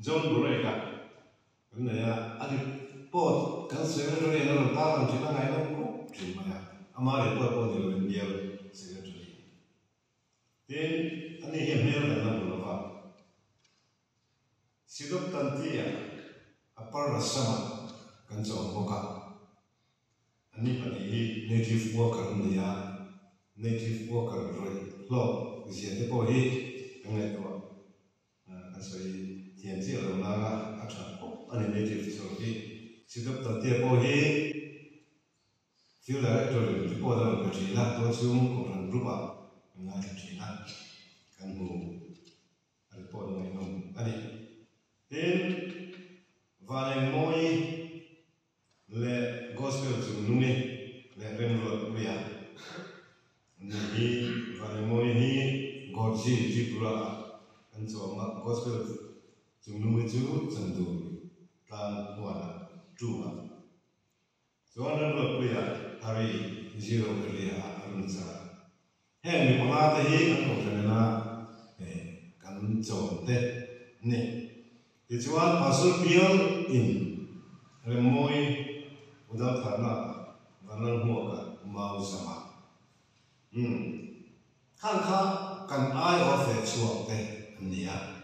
John Bureka cái này anh pot cái secretary nó làm ta làm chuyện ngày nó cũng chuyện mà ama để pot thì là nhiều secretary then anh ấy hiện nay là làm gì vậy sidok tanti ya apar rasama kan chong boka anh ấy phải native worker này native worker rồi lo gì thế bố hi cái này thôi anh say hiện giờ là naga anh ấy native rồi sidok tanti bố hi field director thì bố đó là chỉ là tôi chung của thằng group à ngay chỉ là kan mu anh bố này nông anh ấy then vale moi le gospel zu nungi le remro kuya ni vale moi hi gorji jipura kan so ma gospel zu nungi zu zandu tan wala tuwa so remro kuya hari zero kuya arunza he mi pala ta hi kan ko na kan so te ne Dijual pasal biang in remoi udah karena muka mau sama. Kan eye of the suap teh ni ya.